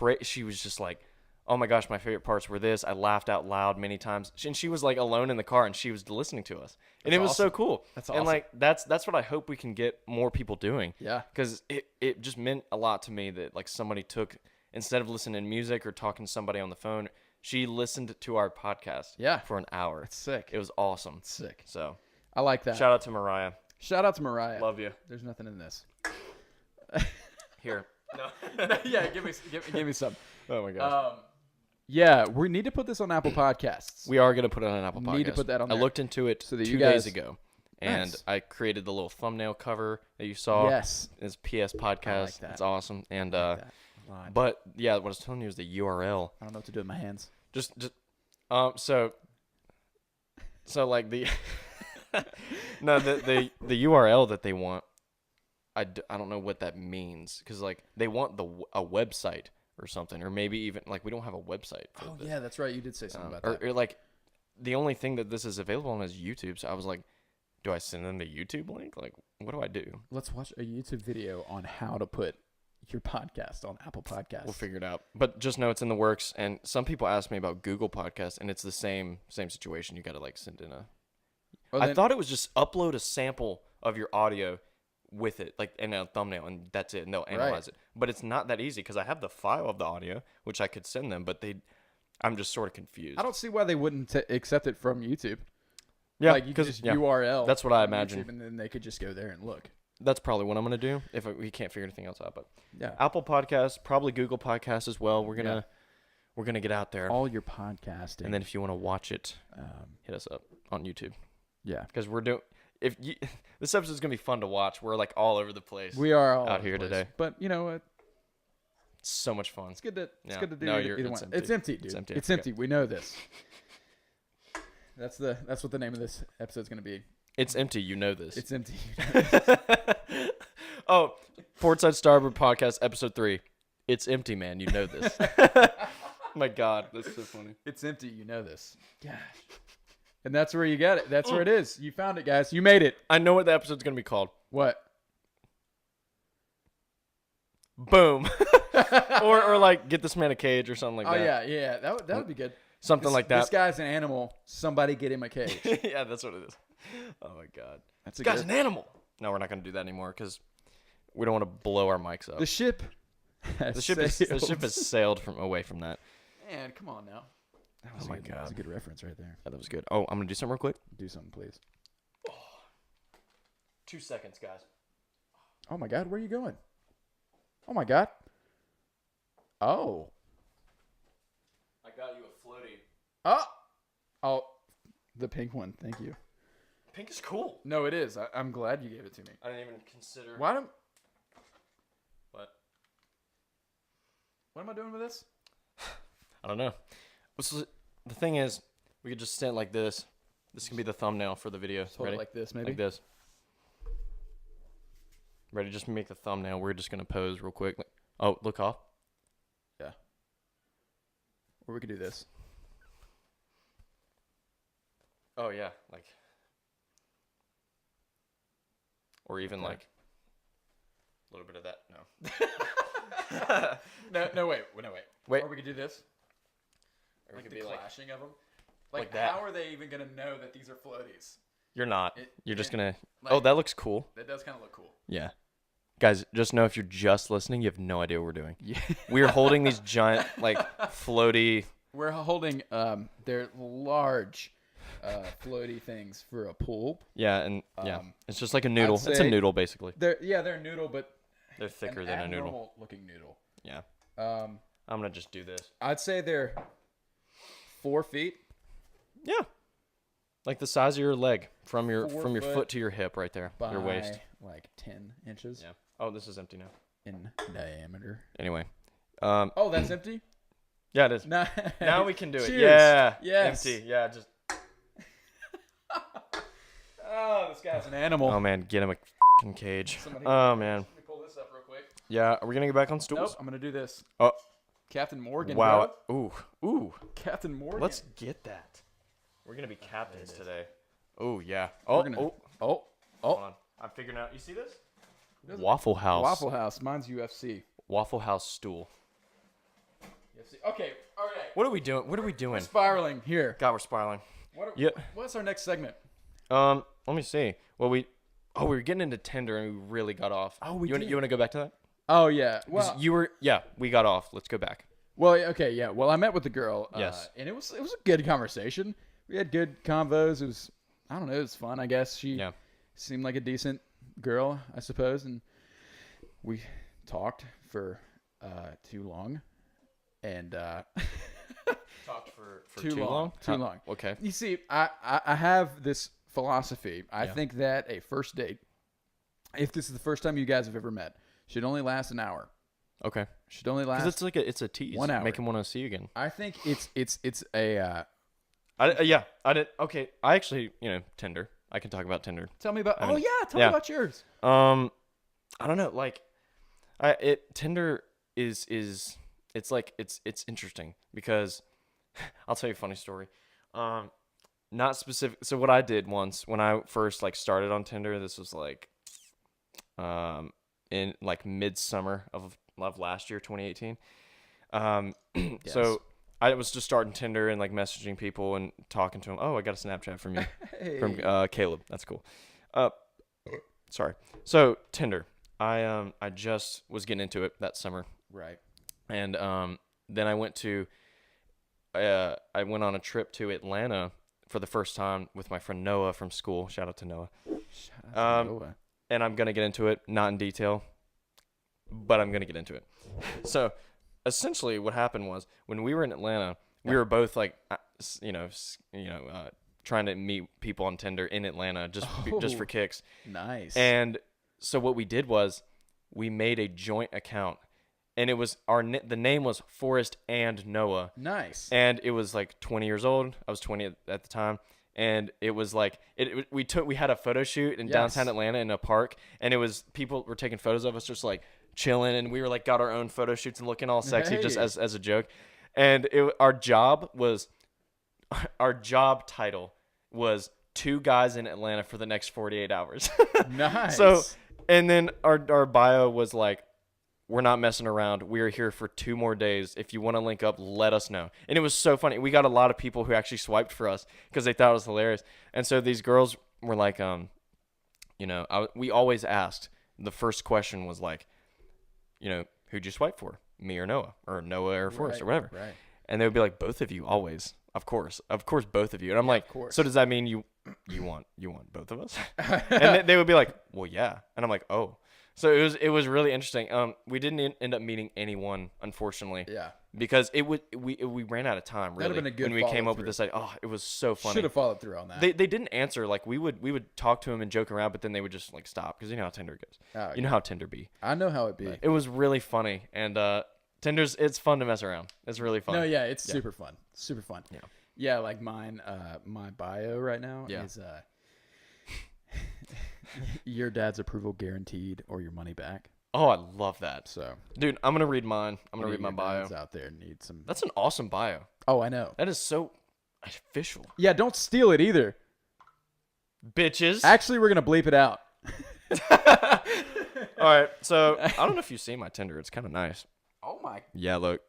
was just like, oh my gosh, my favorite parts were this. I laughed out loud many times. And she was like alone in the car, and she was listening to us. And it was so cool. That's awesome. And like, that's what I hope we can get more people doing. Yeah. Because it just meant a lot to me that like somebody took, instead of listening to music or talking to somebody on the phone, she listened to our podcast for an hour. It's sick. It was awesome. It's sick. So I like that. Shout out to Mariah. Shout out to Mariah. Love you. There's nothing in this. Here. No. Yeah, give me some. Oh my gosh. Yeah, we need to put this on Apple Podcasts. We are going to put it on an Apple Podcast. Need to put that on there. I looked into it so that 2 days ago, and Nice. I created the little thumbnail cover that you saw. Yes. It's PS Podcast. I like that. It's awesome. And I like that a lot. but yeah, what I was telling you is the URL. I don't know what to do with my hands. So like the no the URL that they want, I don't know what that means, because like they want a website or something, or maybe even like we don't have a website for this. Yeah, that's right. You did say something about that. Or like the only thing that this is available on is YouTube. So I was like, do I send them the YouTube link? Like, what do I do? Let's watch a YouTube video on how to put your podcast on Apple Podcasts. We'll figure it out. But just know it's in the works. And some people ask me about Google Podcasts, and it's the same situation. You got to like send in I thought it was just upload a sample of your audio with it, like in a thumbnail, and that's it, and they'll analyze it. But it's not that easy, because I have the file of the audio, which I could send them, but I'm just sort of confused. I don't see why they wouldn't accept it from YouTube. Yeah, like you could just URL. That's what I imagine. YouTube, and then they could just go there and look. That's probably what I'm gonna do if we can't figure anything else out. But yeah, Apple Podcasts, probably Google Podcasts as well. We're gonna get out there. All your podcasting, and then if you want to watch it, hit us up on YouTube. Yeah, because we're doing. This episode's gonna be fun to watch. We're like all over the place. We are all out here today, but you know what? It's so much fun. It's good to do no, either one. Empty. It's empty, dude. It's empty. We know this. That's what the name of this episode's gonna be. It's empty. You know this. It's empty. Oh, Portside Starboard podcast episode 3. It's empty, man. You know this. My God, that's so funny. It's empty. You know this. Gosh. And that's where you got it. That's where it is. You found it, guys. You made it. I know what the episode's gonna be called. What? Boom. or like get this man a cage or something like that. Oh yeah. That would be good. Something like that. This guy's an animal. Somebody get him a cage. Yeah, that's what it is. Oh my God. This guy's an animal. No, we're not gonna do that anymore, because we don't want to blow our mics up. The ship has sailed away from that. Man, come on now. Oh my God. That's a good reference right there. Yeah, that was good. Oh, I'm gonna do something real quick. Do something, please. 2 seconds, guys. Oh my God, where are you going? Oh my God. Oh. I got you a floaty. Oh, the pink one. Thank you. Pink is cool. No, it is. I'm glad you gave it to me. I didn't even consider. Why don't? What? What am I doing with this? I don't know. The thing is, we could just stand like this. This can be the thumbnail for the video. Just hold Ready? it like this, maybe. Like this. Ready? Just make the thumbnail. We're just gonna pose real quick. Oh, look off. Yeah. Or we could do this. Oh yeah, like. Or even like. A little bit of that. No. No, wait. Wait. Or we could do this. Or Like it the could be clashing of them. like that. How are they even gonna know that these are floaties? You're not. You're just gonna. Like, Oh, that looks cool. That does kind of look cool. Yeah. Guys, just know if you're just listening, you have no idea what we're doing. Yeah. We are holding these giant, like, floaty. We're holding they're large floaty things for a pool. Yeah, and it's just like a noodle. It's a noodle basically. They're a noodle, but They're thicker than a noodle. Abnormal looking noodle. Yeah. I'm gonna just do this. I'd say they're 4 feet. Yeah. Like the size of your leg from your 4 foot to your hip right there. By Your waist. like 10 inches. Yeah. Oh, this is empty now. In diameter. Anyway. Oh, that's empty? Yeah, it is. Nice. Now we can do it. Cheers. Yeah. Yes. Empty. Yeah, just. Oh, this guy's an animal. Oh man, get him a fucking cage. Somebody Oh man. Let me pull this up real quick. Yeah, are we gonna get back on stools? Nope, I'm gonna do this. Oh. Captain Morgan. Wow. Bro. Ooh. Captain Morgan. Let's get that. We're gonna be captains today. Oh yeah. We're gonna- Hold on. I'm figuring out. You see this? There's a- Waffle House. Waffle House. Mine's UFC. Waffle House stool. UFC. Okay. All right. What are we doing? What are we doing? Spiraling here. God, we're spiraling. Yeah. What's our next segment? Let me see. Well, we were getting into Tinder and we really got off. Oh, we you did. You want to go back to that? Oh yeah. 'Cause Well, we got off. Let's go back. well, okay, yeah. Well, I met with the girl. Yes. And it was a good conversation. We had good convos. It was, I don't know, it was fun. I guess she seemed like a decent girl, I suppose, and we talked for too long, and Talked for too long. Too long. Okay. You see, I have this philosophy. I think that a first date, if this is the first time you guys have ever met, should only last an hour. Okay. Should only last. Because it's a tease. 1 hour. Make him want to see you again. I think it's a. I did. Okay. I actually, Tinder. I can talk about Tinder. Tell me about. I mean, Tell me about yours. I don't know. Like, Tinder is it's like it's interesting because I'll tell you a funny story. Not specific. So what I did once when I first like started on Tinder, this was like, in like midsummer of last year, 2018. Yes. So I was just starting Tinder and like messaging people and talking to them. Oh, I got a Snapchat from you, from Caleb. That's cool. Sorry. So Tinder, I just was getting into it that summer. Right. And then I went on a trip to Atlanta for the first time with my friend Noah from school. Shout out to Noah. Noah. And I'm gonna get into it, not in detail, but I'm gonna get into it. So essentially, what happened was when we were in Atlanta, we were both like, trying to meet people on Tinder in Atlanta just for kicks. Nice. And so what we did was we made a joint account, and it was the name was Forrest and Noah. Nice. And it was like 20 years old. I was 20 at the time. And it was like we had a photo shoot in downtown Atlanta in a park, and it was people were taking photos of us just like chilling, and we were like got our own photo shoots and looking all sexy just as a joke. And our job title was 2 guys in Atlanta for the next 48 hours. Nice. So, and then our bio was like, we're not messing around. We are here for 2 more days. If you want to link up, let us know. And it was so funny. We got a lot of people who actually swiped for us because they thought it was hilarious. And so these girls were like, we always asked. The first question was like, who'd you swipe for? Me or Noah or Forrest or whatever. Right. And they would be like, both of you, always. Of course, both of you. And I'm like, so does that mean you want both of us? And they would be like, well, yeah. And I'm like, oh. So it was really interesting. We didn't end up meeting anyone, unfortunately. Yeah. Because we ran out of time. Really, that'd have been a good when we came up with this. Like, it was so funny. Should have followed through on that. They didn't answer. Like we would talk to them and joke around, but then they would just like stop because you know how Tinder goes. Oh, you know how Tinder be. I know how it be. But it was really funny, and It's fun to mess around. It's really fun. No, yeah, it's super fun. Super fun. Yeah. Yeah, like mine, my bio right now is your dad's approval guaranteed or your money back. Oh, I love that. So, dude, I'm gonna read mine. I'm gonna read my bio. Out there need some. That's an awesome bio. Oh, I know. That is so official. Yeah, don't steal it either. Bitches. Actually, we're gonna bleep it out. All right, so I don't know if you've seen my Tinder. It's kind of nice. Oh my. Yeah, look.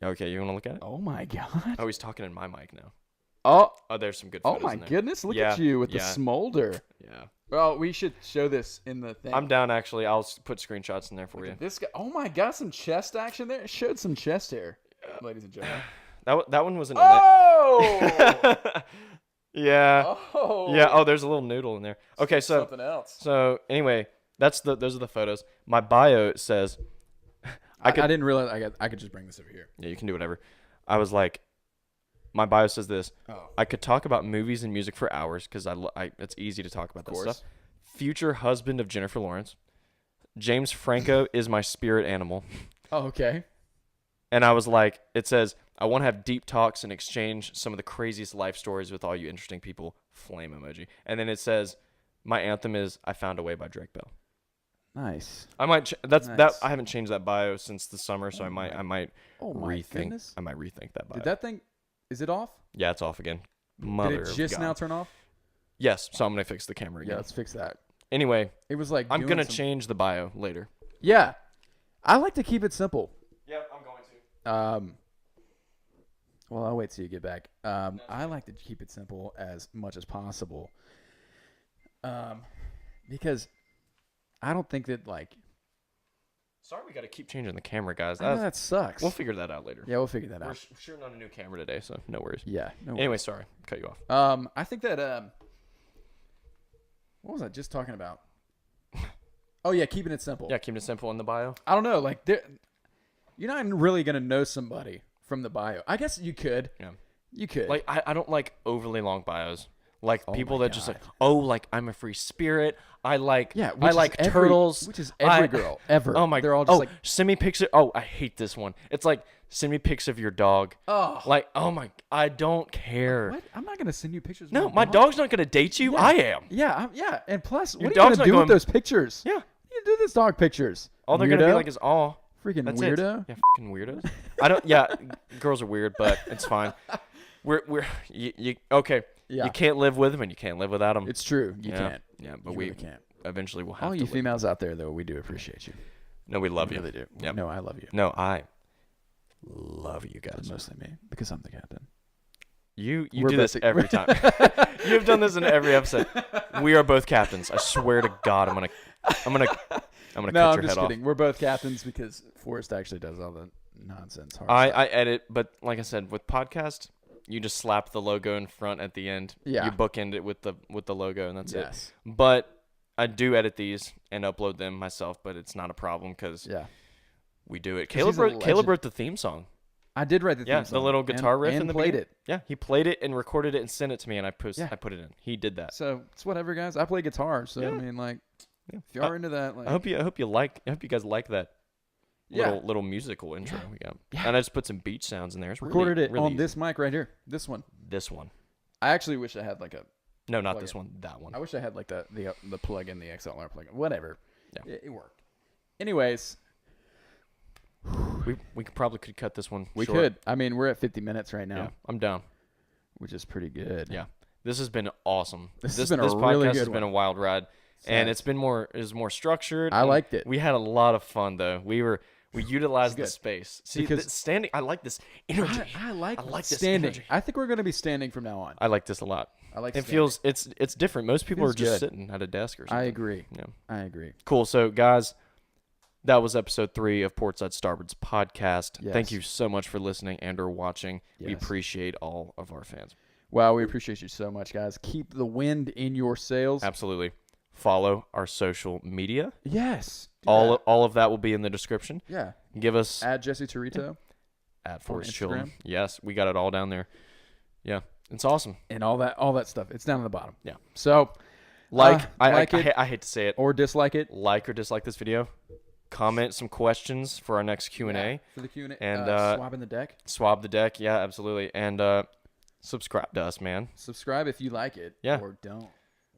Okay, you want to look at it? Oh my god. Oh, he's talking in my mic now. Oh. Oh, there's some good Oh photos my in there. goodness! Look at you with the smolder. Yeah. Well, we should show this in the thing. I'm down, actually. I'll put screenshots in there for you. This guy. Oh my god! Some chest action there. It showed some chest hair, ladies and gentlemen. That one was an. Oh. Yeah. Oh. Yeah. Oh, there's a little noodle in there. Okay, so something else. So anyway, those are the photos. My bio says. I didn't realize I could just bring this over here. Yeah, you can do whatever. I was like, my bio says this. Oh. I could talk about movies and music for hours because it's easy to talk about this stuff. Future husband of Jennifer Lawrence. James Franco is my spirit animal. Oh, okay. And I was like, it says, I want to have deep talks and exchange some of the craziest life stories with all you interesting people. Flame emoji. And then it says, my anthem is I Found a Way by Drake Bell. Nice. I might Nice. I haven't changed that bio since the summer, so I might rethink goodness. I might rethink that bio. Did that thing? Is it off? Yeah, it's off again. Did Mother it just of now God. turn off? Yes, so I'm gonna fix the camera again. Yeah, let's fix that. Anyway, It was like I'm doing gonna some- change the bio later. Yeah, I like to keep it simple. Yep, I'm going to. Well, I'll wait till you get back. I like to keep it simple as much as possible. Because I don't think that like. Sorry, we got to keep changing the camera, guys. I know that sucks. We'll figure that out later. Yeah, we'll figure that We're out. shooting on a new camera today, so no worries. Yeah. No Anyway, sorry, cut you off. I think that what was I just talking about? Oh yeah, keeping it simple. Yeah, keeping it simple in the bio. I don't know, like you're not really gonna know somebody from the bio. I guess you could. Yeah. You could. Like I don't like overly long bios. Like people my that just like, God. oh, like I'm a free spirit. I like Yeah, I like turtles. Which is every girl ever. Oh my! They're all just like, send me pics. Oh, I hate this one. It's like send me pics of your dog. oh, Like, oh my! I don't care. what? I'm not gonna send you pictures. Of No, my my dog's not gonna date you. Yeah. I am. Yeah, yeah. And plus, what are you dog's gonna not do going- with those pictures? Yeah. What do you do with those dog pictures? All they're gonna be Weirdo? like is aw. Freaking That's weirdo. it. Yeah, fucking weirdos. I don't. Yeah, girls are weird, but it's fine. We're you okay. Yeah. You can't live with them, and you can't live without them. It's true. You yeah. can't. Yeah, but You we really can't. eventually will have All to you live. females out there, though, we do appreciate you. No, we love We you. really do. Yep. No, I love you. No, I love you But guys. mostly me, because I'm the captain. You We're do this both- every time. You've done this in every episode. We are both captains. I swear to God, I'm gonna No, cut I'm your just head off. kidding. We're both captains because Forrest actually does all the nonsense. Hard I stuff. edit, but like I said, with podcast, you just slap the logo in front at the end. Yeah. You bookend it with the logo, and that's Yes. it. But I do edit these and upload them myself, but it's not a problem because Yeah. we do it. 'Cause he's a Caleb legend. wrote the theme song. I did write the Yeah, theme song the little guitar riff and in the played beginning. it. Yeah, he played it and recorded it and sent it to me, and I Yeah. put it in. He did that. So it's whatever, guys. I play guitar, so I Yeah. mean, like, Yeah. if you are into that, like, I hope you guys like that Yeah. little musical intro we got. Yeah. And I just put some beach sounds in there. It's recorded really, it really on easy. this mic right here. This one. This one. I actually wish I had like a. No, not Plug this in. one. That one. I wish I had like the plug-in, the XLR plug-in, whatever. Yeah. It worked. Anyways, We probably could cut this one. we short. could. I mean, we're at 50 minutes right now, Yeah, I'm down. which is pretty good. Yeah, this has been awesome. This has been a podcast really has good been a one. wild ride, and Thanks. it's been more structured. I and liked it. We had a lot of fun though. We utilized the good. space. See, Because- standing. I like this energy. I like this standing. energy. I think we're going to be standing from now on. I like this a lot. I like It standing. feels it's different. Most people Feels are just good. sitting at a desk or something. I agree. Yeah. I agree. Cool. So, guys, that was episode 3 of Portside Starboard's podcast. Yes. Thank you so much for listening and or watching. We Yes. appreciate all of our fans. Wow, we appreciate you so much, guys. Keep the wind in your sails. Absolutely. Follow our social media. Yes. All of that will be in the description. Yeah. Give us Add Jesse Torito at Forest Instagram. Chilton. Yes, we got it all down there. Yeah, it's awesome. and all that stuff. It's down at the bottom. Yeah. So Like, like it I hate to say it. or dislike it. Like or dislike this video. comment some questions for our next Q&A. Yeah, for the Q&A. And swab in the deck. Swab the deck. Yeah, absolutely. And subscribe to us, man. Subscribe if you like it. Yeah. Or don't.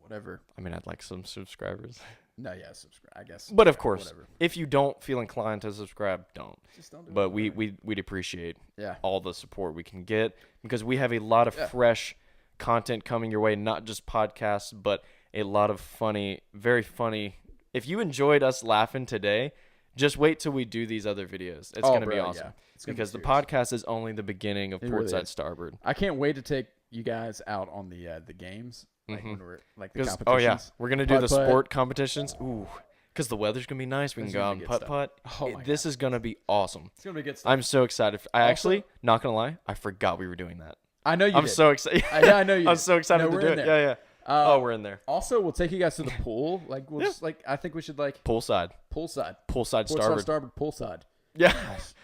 Whatever. I mean, I'd like some subscribers. No, yeah, subscribe. I guess. But of course, whatever. if you don't feel inclined to subscribe, don't. Just don't do But it. we'd appreciate Yeah. all the support we can get because we have a lot of fresh content coming your way, not just podcasts, but a lot of funny, very funny. If you enjoyed us laughing today, just wait till we do these other videos. It's going to be awesome. Yeah. Because the podcast is only the beginning of Portside really Starboard. I can't wait to take you guys out on the games. Like when we're like the competitions. Oh yeah, we're gonna do the Putt-putt. sport competitions. Ooh, because the weather's gonna be nice. We can go out and putt. Oh my This is gonna be awesome. It's gonna be good stuff. I'm so excited. I actually, not gonna lie, I forgot we were doing that. I know you. I'm did. so excited. Yeah, I know you. I'm did. so excited to do it. there. Yeah. Oh, we're in there. Also, we'll take you guys to the pool. Like we'll just like I think we should like Poolside Portside Starboard. poolside. Yeah.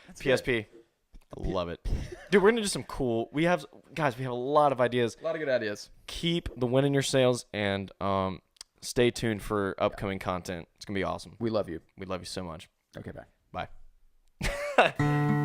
That's PSP. good. I love it, dude. We're gonna do some cool. We have a lot of ideas. A lot of good ideas. Keep the win in your sails and stay tuned for upcoming content. It's gonna be awesome. We love you. We love you so much. Okay, bye. Bye.